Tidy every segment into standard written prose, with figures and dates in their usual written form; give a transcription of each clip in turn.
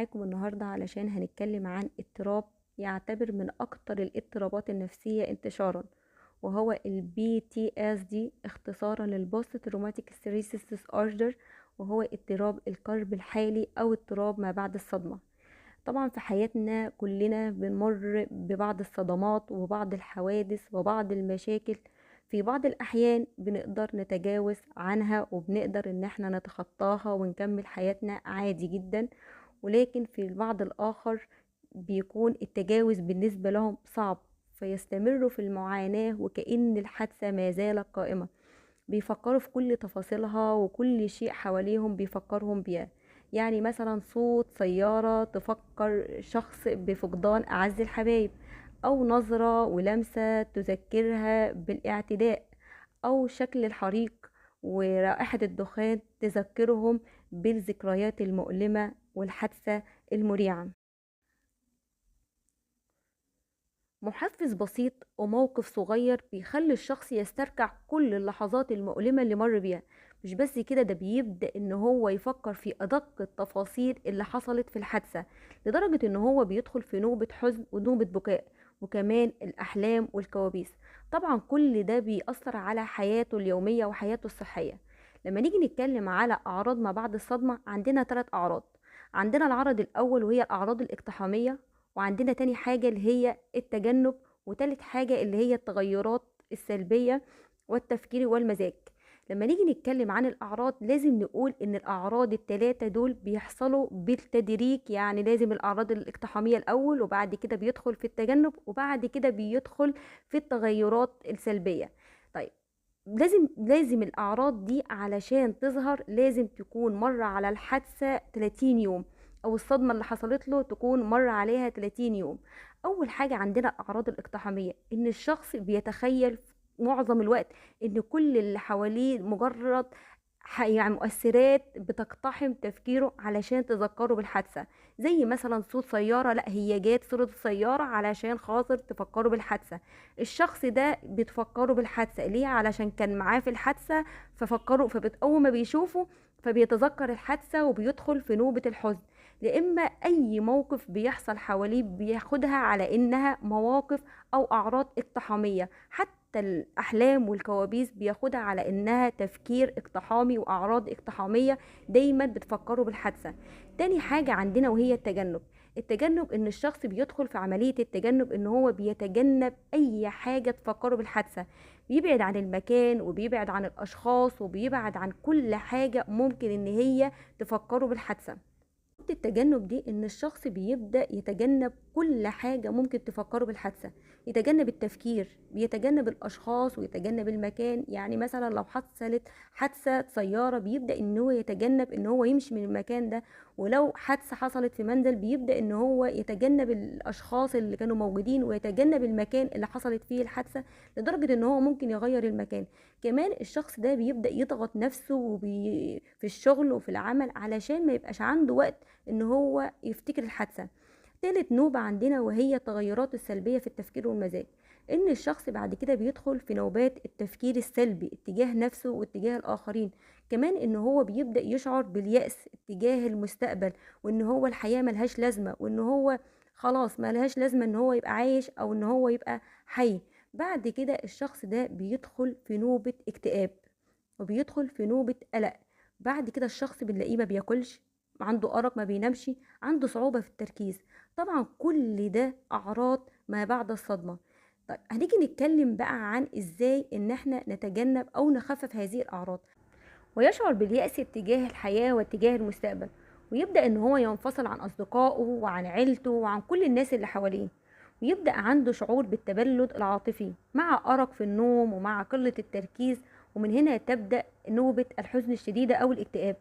معاكم النهاردة علشان هنتكلم عن اضطراب يعتبر من أكتر الاضطرابات النفسية انتشارا، وهو ال PTSD اختصارا لل Post Traumatic Stress Disorder، وهو اضطراب القلب الحالي أو اضطراب ما بعد الصدمة. طبعا في حياتنا كلنا بنمر ببعض الصدمات وبعض الحوادث وبعض المشاكل. في بعض الأحيان بنقدر نتجاوز عنها وبنقدر ان احنا نتخطاها ونكمل حياتنا عادي جدا، ولكن في البعض الآخر بيكون التجاوز بالنسبة لهم صعب، فيستمروا في المعاناة وكأن الحادثة ما زالت قائمة. بيفكروا في كل تفاصيلها وكل شيء حواليهم بيفكرهم بيها. يعني مثلا صوت سيارة تفكر شخص بفقدان أعز الحبايب، أو نظرة ولمسة تذكرها بالاعتداء، أو شكل الحريق ورائحة الدخان تذكرهم بالذكريات المؤلمة والحادثة المريعة. محفز بسيط وموقف صغير بيخلي الشخص يسترجع كل اللحظات المؤلمة اللي مر بيها. مش بس كده، ده بيبدأ ان هو يفكر في ادق التفاصيل اللي حصلت في الحادثة، لدرجة ان هو بيدخل في نوبة حزن ونوبة بكاء، وكمان الاحلام والكوابيس. طبعا كل ده بيأثر على حياته اليومية وحياته الصحية. لما نيجي نتكلم على اعراض ما بعد الصدمة، عندنا 3 اعراض. عندنا العرض الاول وهي الاعراض الاقتحامية، وعندنا تاني حاجة اللي هي التجنب، وتالت حاجة اللي هي التغيرات السلبية والتفكير والمزاج. لما نيجي نتكلم عن الأعراض لازم نقول إن الأعراض ال3 دول بيحصلوا بالتدريج، يعني لازم الأعراض الاقتحامية الأول، وبعد كده بيدخل في التجنب، وبعد كده بيدخل في التغيرات السلبية. طيب، لازم الأعراض دي علشان تظهر لازم تكون مر على الحادثة 30 يوم، أو الصدمة اللي حصلت له تكون مر عليها 30 يوم. أول حاجة عندنا الأعراض الاقتحامية، إن الشخص بيتخيل معظم الوقت إن كل اللي حواليه مجرد يعني مؤثرات بتقتحم تفكيره علشان تذكره بالحادثة. زي مثلا صوت سيارة، لا هي جات صورة السيارة علشان خاطر تفكره بالحادثة. الشخص ده بتفكره بالحادثة ليه؟ علشان كان معاه في الحادثة، ففكره أول ما بيشوفه فبيتذكر الحادثة وبيدخل في نوبة الحزن. يا إما أي موقف بيحصل حواليه بياخدها على إنها مواقف أو أعراض اقتحامية. حتى الأحلام والكوابيس بياخدها على إنها تفكير اقتحامي وأعراض اقتحامية دايما بتفكره بالحادثة. تاني حاجة عندنا وهي التجنب. التجنب ان الشخص بيدخل في عملية التجنب ان هو بيتجنب اي حاجة تفكره بالحادثة، بيبعد عن المكان وبيبعد عن الاشخاص وبيبعد عن كل حاجة ممكن ان هي تفكره بالحادثة. نقطة التجنب دي ان الشخص بيبدأ يتجنب كل حاجة ممكن تفكره بالحادثة، يتجنب التفكير، بيتجنب الاشخاص ويتجنب المكان. يعني مثلا لو حصلت حادثة سيارة بيبدأ ان هو يتجنب ان هو يمشي من المكان ده، ولو حادثة حصلت في منزل بيبدأ ان هو يتجنب الاشخاص اللي كانوا موجودين ويتجنب المكان اللي حصلت فيه الحادثة، لدرجة ان هو ممكن يغير المكان. كمان الشخص ده بيبدأ يضغط نفسه في الشغل وفي العمل علشان ما يبقاش عنده وقت ان هو يفتكر الحادثة. تالت نوبة عندنا وهي التغيرات السلبية في التفكير والمزاج، ان الشخص بعد كده بيدخل في نوبات التفكير السلبي اتجاه نفسه واتجاه الاخرين. كمان ان هو بيبدأ يشعر باليأس اتجاه المستقبل، وان هو الحياة ملهاش لازمة، وان هو خلاص ملهاش لازمة ان هو يبقى عايش او ان هو يبقى حي. بعد كده الشخص ده بيدخل في نوبة اكتئاب وبيدخل في نوبة قلق. بعد كده الشخص بنلاقيه ما بياكلش، عنده أرق، ما بينامش، عنده صعوبة في التركيز. طبعا كل ده أعراض ما بعد الصدمة. طيب هنيجي نتكلم بقى عن ازاي ان احنا نتجنب او نخفف هذه الأعراض. ويشعر باليأس اتجاه الحياة واتجاه المستقبل، ويبدأ ان هو ينفصل عن أصدقائه وعن عيلته وعن كل الناس اللي حواليه، ويبدأ عنده شعور بالتبلد العاطفي مع أرق في النوم ومع قلة التركيز. ومن هنا تبدأ نوبة الحزن الشديدة أو الاكتئاب.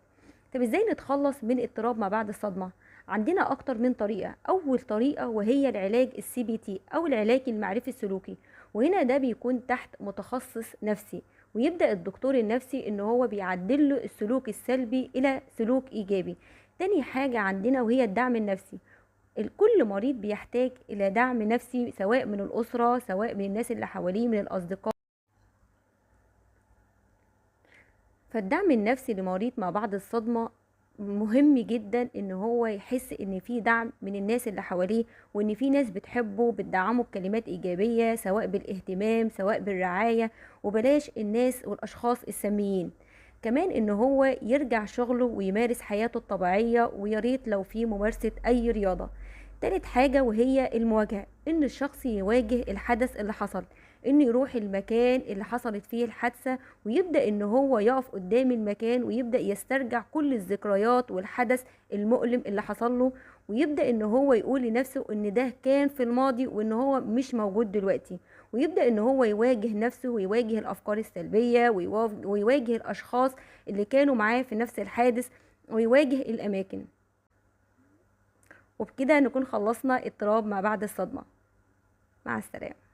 طب ازاي نتخلص من اضطراب ما بعد الصدمة؟ عندنا أكتر من طريقة. أول طريقة وهي العلاج CBT أو العلاج المعرفي السلوكي، وهنا ده بيكون تحت متخصص نفسي، ويبدأ الدكتور النفسي ان هو بيعدل له السلوك السلبي الى سلوك ايجابي. تاني حاجة عندنا وهي الدعم النفسي. الكل مريض بيحتاج الى دعم نفسي، سواء من الاسرة، سواء من الناس اللي حواليه، من الاصدقاء. فالدعم النفسي لمريض ما بعد الصدمة مهم جدا ان هو يحس ان في دعم من الناس اللي حواليه، وان في ناس بتحبه بتدعمه بكلمات ايجابية، سواء بالاهتمام سواء بالرعاية، وبلاش الناس والاشخاص السلبيين. كمان ان هو يرجع شغله ويمارس حياته الطبيعية، وياريت لو في ممارسة اي رياضة. تالت حاجة وهي المواجهة، ان الشخص يواجه الحدث اللي حصل، انه يروح المكان اللي حصلت فيه الحادثة، ويبدأ ان هو يقف قدام المكان ويبدأ يسترجع كل الذكريات والحدث المؤلم اللي حصل له، ويبدأ ان هو يقول لنفسه ان ده كان في الماضي وان هو مش موجود دلوقتي، ويبدأ ان هو يواجه نفسه ويواجه الافكار السلبية، ويواجه الاشخاص اللي كانوا معاه في نفس الحادث، ويواجه الاماكن. وبكده نكون خلصنا اضطراب ما بعد الصدمة. مع السلامة.